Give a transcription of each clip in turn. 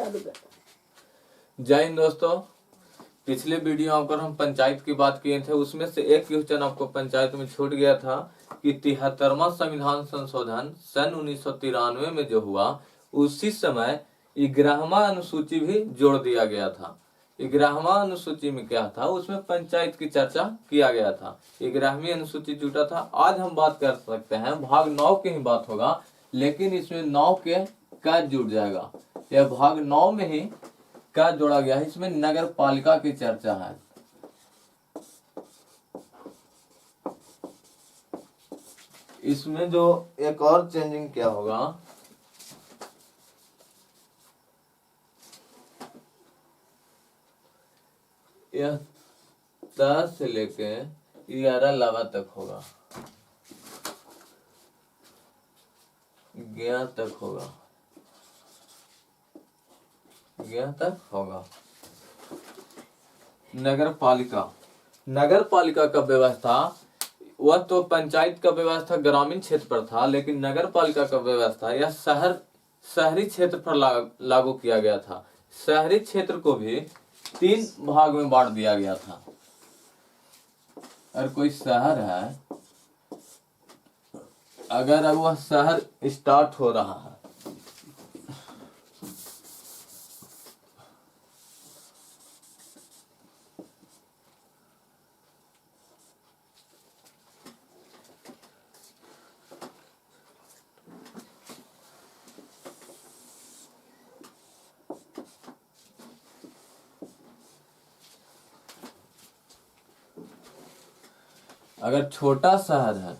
जय हिंद दोस्तों। पिछले वीडियो पर हम पंचायत की बात किए थे, उसमें से एक क्वेश्चन आपको पंचायत में छूट गया था कि 73वां संविधान संशोधन सन 1993 में जो हुआ उसी समय 11वां अनुसूची भी जोड़ दिया गया था। 11वां अनुसूची में क्या था, उसमें पंचायत की चर्चा किया गया था। 11वीं अनुसूची जुटा था। आज हम बात कर सकते हैं भाग 9 की ही बात होगा, लेकिन इसमें 9 के का जुड़ जाएगा। यह भाग 9 में ही क्या जोड़ा गया है, इसमें नगर पालिका की चर्चा है। इसमें जो एक और चेंजिंग क्या होगा, यह 10 से लेके 11 लावा तक होगा, 11 तक होगा, 11 तक होगा। नगर पालिका का व्यवस्था, वह तो पंचायत का व्यवस्था ग्रामीण क्षेत्र पर था, लेकिन नगर पालिका का व्यवस्था यह शहरी क्षेत्र पर लागू किया गया था। शहरी क्षेत्र को भी 3 भाग में बांट दिया गया था। अगर कोई शहर है, अगर वह शहर स्टार्ट हो रहा है, अगर छोटा शहर है,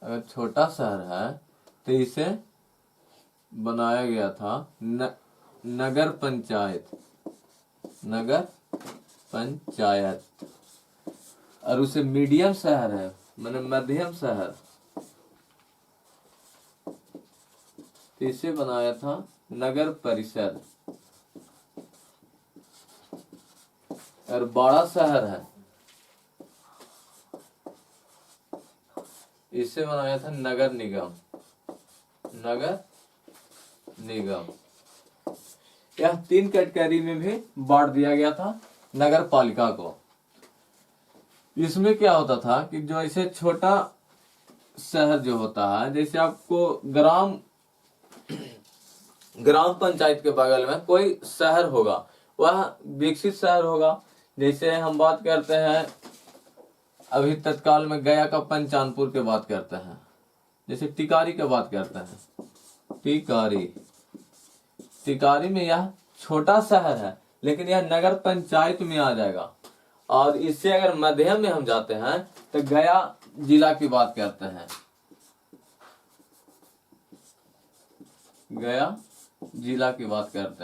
अगर छोटा शहर है तो इसे बनाया गया था नगर पंचायत। और उसे मीडियम शहर है, माने मध्यम शहर, तो इसे बनाया था नगर परिषद। और बड़ा शहर है, इसे बनाया था नगर निगम। यह 3 कैटेगरी में भी बांट दिया गया था नगर पालिका को। इसमें क्या होता था कि जो ऐसे छोटा शहर जो होता है, जैसे आपको ग्राम पंचायत के बगल में कोई शहर होगा, वह विकसित शहर होगा। जैसे हम बात करते हैं अभी तत्काल में गया का पंचानपुर के बात करते हैं, जैसे टिकारी के बात करते हैं, टिकारी में यह छोटा शहर है, लेकिन यह नगर पंचायत में आ जाएगा। और इससे अगर मध्यम में हम जाते हैं तो गया जिला की बात करते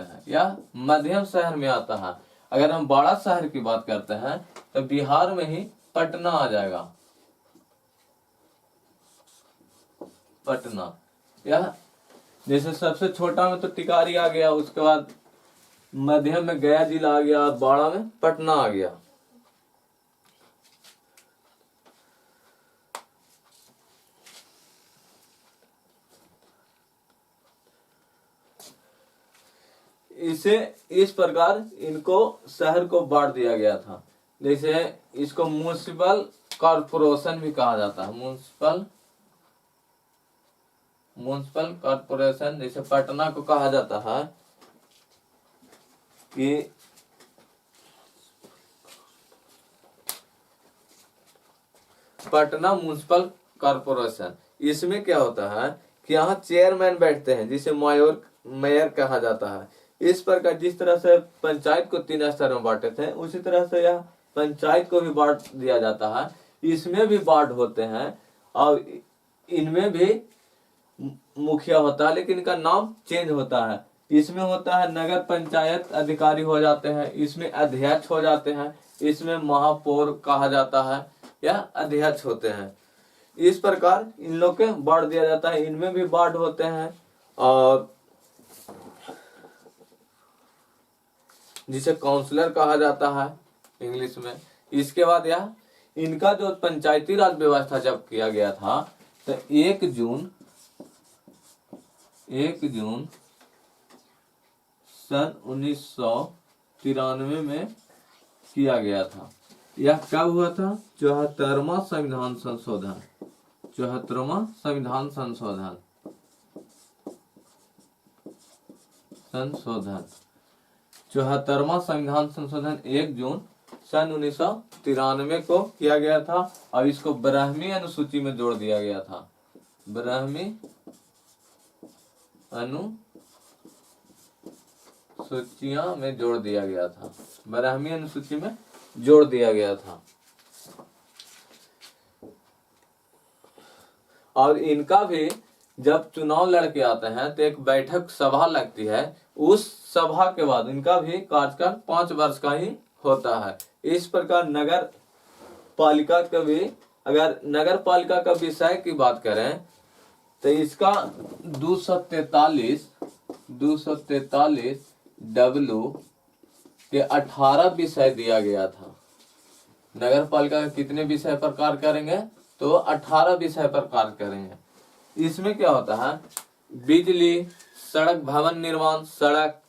हैं, यह मध्यम शहर में आता है। अगर हम बड़ा शहर की बात करते हैं तो बिहार में ही पटना आ जाएगा। यह जैसे सबसे छोटा में तो टिकारी आ गया, उसके बाद मध्यम में गया जिला आ गया, और बड़ा में पटना आ गया। इसे इस प्रकार इनको शहर को बांट दिया गया था। जैसे इसको म्युनिसिपल कॉर्पोरेशन भी कहा जाता है, म्युनिसिपल कॉर्पोरेशन। जैसे पटना को कहा जाता है कि पटना म्युनिसिपल कॉर्पोरेशन। इसमें क्या होता है कि यहाँ चेयरमैन बैठते हैं, जिसे मेयर कहा जाता है। इस प्रकार जिस तरह से पंचायत को 3 स्तर में बांटे थे, उसी तरह से यह पंचायत को भी बांट दिया जाता है। इसमें भी वार्ड होते हैं और इनमें भी मुखिया होता है, लेकिन इनका नाम चेंज होता है। इसमें होता है नगर पंचायत अधिकारी हो जाते हैं, इसमें अध्यक्ष हो जाते हैं, इसमें महापौर कहा जाता है या अध्यक्ष होते हैं। इस प्रकार इन लोग के बांट दिया जाता है। इनमें भी वार्ड होते हैं और जिसे काउंसलर कहा जाता है इंग्लिश में। इसके बाद यह इनका जो पंचायती राज व्यवस्था जब किया गया था तो 1 जून 1 जून सन 1993 में किया गया था। यह कब हुआ था? 74वां संविधान संशोधन, 74वां संविधान संशोधन 74वां संविधान संशोधन 1 जून सन 1993 को किया गया था और इसको 12वीं अनुसूची में जोड़ दिया गया था। 12वीं अनुसूचियां में जोड़ दिया गया था, 12वीं अनुसूची में जोड़ दिया गया था। और इनका भी जब चुनाव लड़के आते हैं तो एक बैठक सभा लगती है, उस सभा के बाद इनका भी कार्यकाल 5 वर्ष का ही होता है। इस प्रकार नगर पालिका का भी, अगर नगर पालिका का विषय की बात करें तो इसका 243 W के 18 विषय दिया गया था। नगर पालिका के कितने विषय पर कार्य करेंगे? तो 18 विषय पर कार्य करेंगे। इसमें क्या होता है? बिजली, सड़क, भवन निर्माण, सड़क,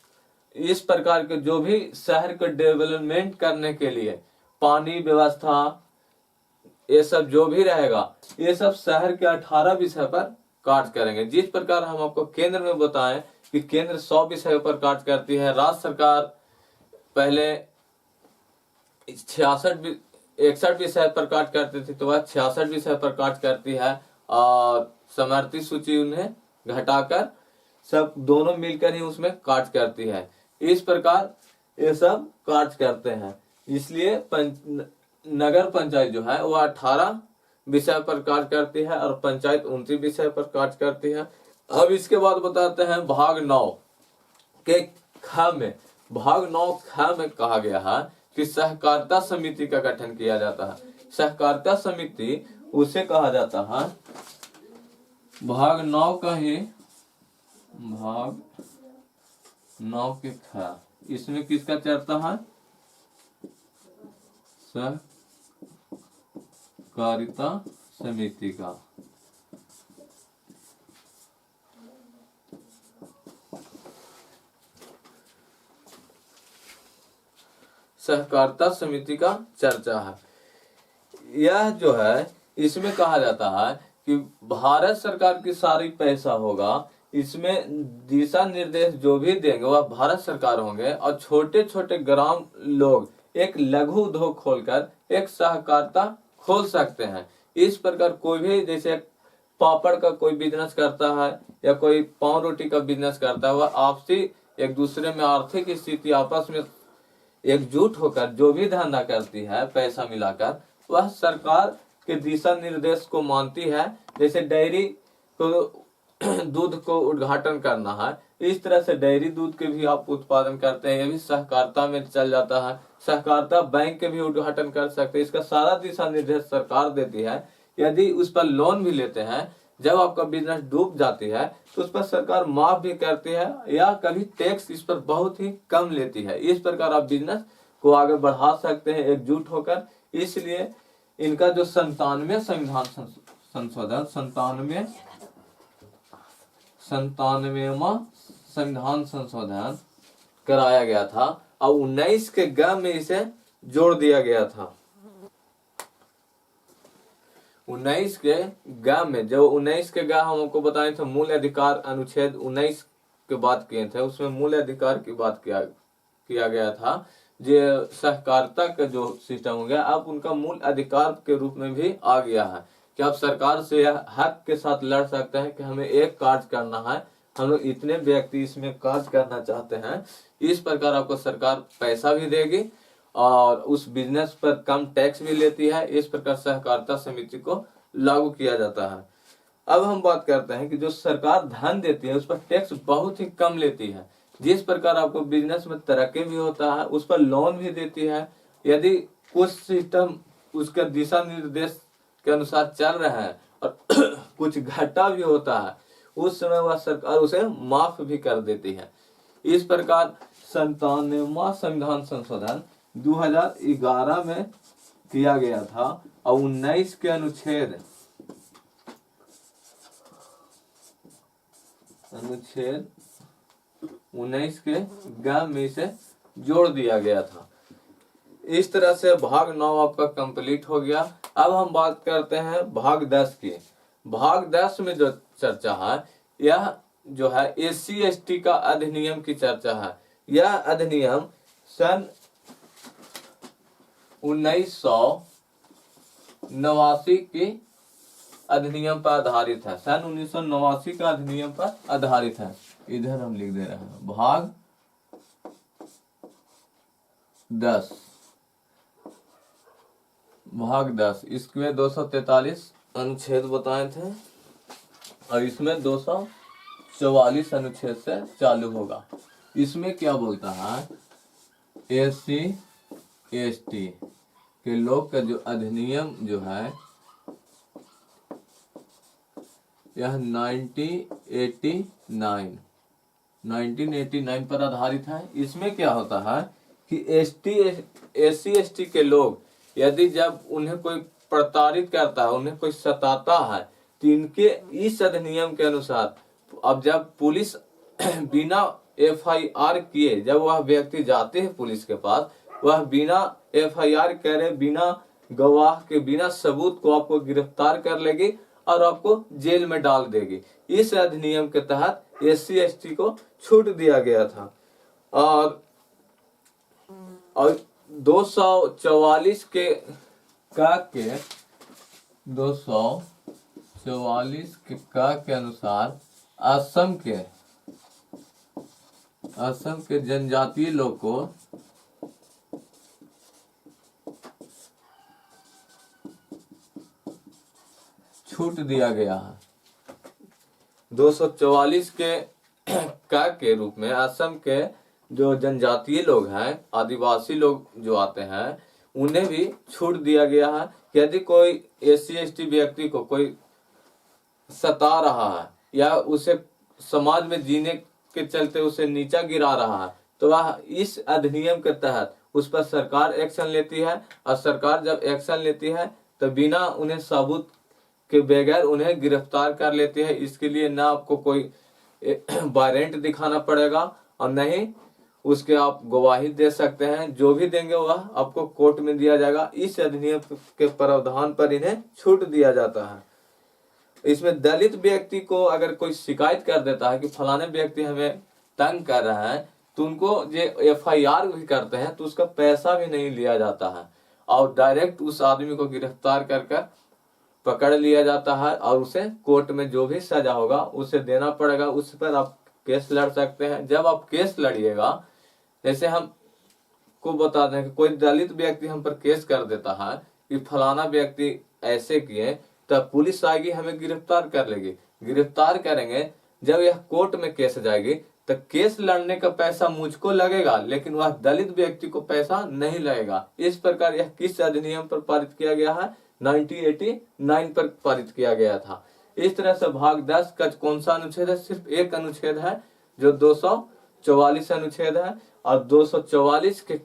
इस प्रकार के जो भी शहर को डेवलपमेंट करने के लिए पानी व्यवस्था, ये सब जो भी रहेगा, ये सब शहर के 18 विषय पर कार्य करेंगे। जिस प्रकार हम आपको केंद्र में बताएं कि केंद्र 100 विषयों पर कार्य करती है, राज्य सरकार पहले 61 विषय पर कार्य करती थी, तो वह 66 विषय पर कार्य करती है और समवर्ती सूची उन्हें घटाकर सब दोनों मिलकर ही उसमें कार्य करती है। इस प्रकार ये सब कार्य करते हैं। इसलिए नगर पंचायत जो है वो 18 विषय पर कार्य करती है और पंचायत 29 विषय पर कार्य करती है। अब इसके बाद बताते हैं भाग 9 के ख में। भाग 9 ख में कहा गया है कि सहकारिता समिति का गठन किया जाता है। सहकारिता समिति उसे कहा जाता है, भाग 9 का ही भाग 9 के ख, इसमें किसका चर्चा है? सहकारिता समिति का। सहकारिता समिति का चर्चा है। यह जो है, इसमें कहा जाता है कि भारत सरकार की सारी पैसा होगा, इसमें दिशा निर्देश जो भी देंगे वह भारत सरकार होंगे और छोटे छोटे ग्राम लोग एक लघु उद्योग खोलकर एक सहकारिता खोल सकते हैं। इस प्रकार कोई भी, जैसे पापड़ का कोई बिजनेस करता है या कोई पाव रोटी का बिजनेस करता है, वह आपसी एक दूसरे में आर्थिक स्थिति आपस में एकजुट होकर जो भी धंधा करती है पैसा मिलाकर, वह सरकार के दिशा निर्देश को मानती है। जैसे डेयरी को दूध को उद्घाटन करना है, इस तरह से डेयरी दूध के भी आप उत्पादन करते हैं, ये भी सहकारिता में चल जाता है। सहकारिता बैंक के भी उद्घाटन कर सकते हैं, इसका सारा दिशा निर्देश सरकार देती है। यदि उस पर लोन भी लेते हैं, जब आपका बिजनेस डूब जाती है तो उस पर सरकार माफ भी करती है या कभी टैक्स इस पर बहुत ही कम लेती है। इस प्रकार आप बिजनेस को आगे बढ़ा सकते हैं एकजुट होकर। इसलिए इनका जो 97 संविधान संशोधन 97वां संविधान संशोधन कराया गया था और 19 के ग में इसे जोड़ दिया गया था। 19 के ग में, जो 19 के ग हम आपको बताए थे, मूल अधिकार अनुच्छेद 19 के बात किए थे, उसमें मूल अधिकार की बात किया गया था। जो सहकारिता का जो सिस्टम हो गया, अब उनका मूल अधिकार के रूप में भी आ गया है कि आप सरकार से यह हक के साथ लड़ सकते हैं कि हमें एक कार्य करना है, हम लोग इतने व्यक्ति इसमें कार्य करना चाहते हैं। इस प्रकार आपको सरकार पैसा भी देगी और उस बिजनेस पर कम टैक्स भी लेती है। इस प्रकार सहकारिता समिति को लागू किया जाता है। अब हम बात करते हैं कि जो सरकार धन देती है उस पर टैक्स बहुत ही कम लेती है। जिस प्रकार आपको बिजनेस में तरक्की भी होता है, उस पर लोन भी देती है। यदि कुछ सिस्टम उसके दिशा निर्देश के अनुसार चल रहा है और कुछ घाटा भी होता है, उस समय वह सरकार उसे माफ भी कर देती है। इस प्रकार 97वां संविधान संशोधन 2011 में किया गया था और 19 के अनुच्छेद अनुच्छेद 19 के ग में इसे जोड़ दिया गया था। इस तरह से भाग 9 आपका कंप्लीट हो गया। अब हम बात करते हैं भाग 10 की। भाग 10 में जो चर्चा है यह जो है SC/ST का अधिनियम की चर्चा है। यह अधिनियम सन 1989 के अधिनियम पर आधारित है। सन 1989 का अधिनियम पर आधारित है। इधर हम लिख दे रहे हैं भाग 10। भाग 10 इसमें 243 अनुच्छेद बताए थे और इसमें 244 अनुच्छेद से चालू होगा। इसमें क्या बोलता है, SC/ST के लोग का जो अधिनियम जो है यह 1989 पर आधारित है। इसमें क्या होता है कि SC/ST के लोग यदि जब उन्हें कोई प्रताड़ित करता है, उन्हें कोई सताता है, तो इनके इस अधिनियम के अनुसार अब जब पुलिस बिना FIR किए जब वह व्यक्ति जाते हैं पुलिस के पास, वह बिना FIR करे, बिना गवाह के, बिना सबूत को आपको गिरफ्तार कर लेगी और आपको जेल में डाल देगी। इस अधिनियम के तहत SC/ST को छूट दिया गया था। और 244 के 244 के अनुसार असम के जनजातीय लोग को छूट दिया गया है। 244 के रूप में असम के जो जनजातीय लोग हैं, आदिवासी लोग जो आते हैं, उन्हें भी छूट दिया गया है। यदि कोई SC/ST व्यक्ति को कोई सता रहा है या उसे समाज में जीने के चलते उसे नीचा गिरा रहा है, तो वह इस अधिनियम के तहत उस पर सरकार एक्शन लेती है। और सरकार जब एक्शन लेती है तो बिना उन्हें सबूत के बगैर उन्हें गिरफ्तार कर लेती है। इसके लिए ना आपको कोई वारंट दिखाना पड़ेगा और न ही उसके आप गवाही दे सकते हैं। जो भी देंगे वह आपको कोर्ट में दिया जाएगा। इस अधिनियम के प्रावधान पर इन्हें छूट दिया जाता है। इसमें दलित व्यक्ति को अगर कोई शिकायत कर देता है कि फलाने व्यक्ति हमें तंग कर रहा है, तो उनको जो FIR भी करते हैं तो उसका पैसा भी नहीं लिया जाता है और डायरेक्ट उस आदमी को गिरफ्तार कर पकड़ लिया जाता है और उसे कोर्ट में जो भी सजा होगा उसे देना पड़ेगा। उस पर आप केस लड़ सकते हैं। जब आप केस लड़िएगा, जैसे हम को बता दें कि कोई दलित व्यक्ति हम पर केस कर देता है कि फलाना व्यक्ति ऐसे किए, तब पुलिस आएगी, हमें गिरफ्तार कर लेगी। गिरफ्तार करेंगे, जब यह कोर्ट में केस जाएगी तो केस लड़ने का पैसा मुझको लगेगा, लेकिन वह दलित व्यक्ति को पैसा नहीं लगेगा। इस प्रकार यह किस अधिनियम पर पारित किया गया है, 1989 पर पारित किया गया था। इस तरह से भाग 10 का कौन सा अनुच्छेद है, सिर्फ एक अनुच्छेद है जो 244 अनुच्छेद है। और 244 के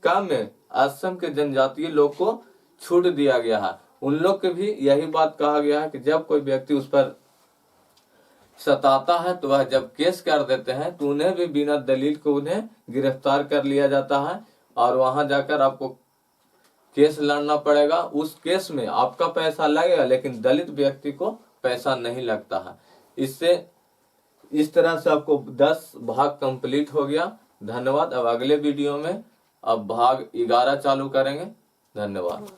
काम में असम के जनजातीय लोग को छूट दिया गया है। उन लोग के भी यही बात कहा गया है कि जब कोई व्यक्ति उस पर सताता है तो वह जब केस कर देते हैं तो उन्हें भी बिना दलील को उन्हें गिरफ्तार कर लिया जाता है और वहां जाकर आपको केस लड़ना पड़ेगा। उस केस में आपका पैसा लगेगा लेकिन दलित व्यक्ति को पैसा नहीं लगता है। इससे इस तरह से आपको 10 भाग कंप्लीट हो गया। धन्यवाद। अब अगले वीडियो में अब भाग 11 चालू करेंगे। धन्यवाद।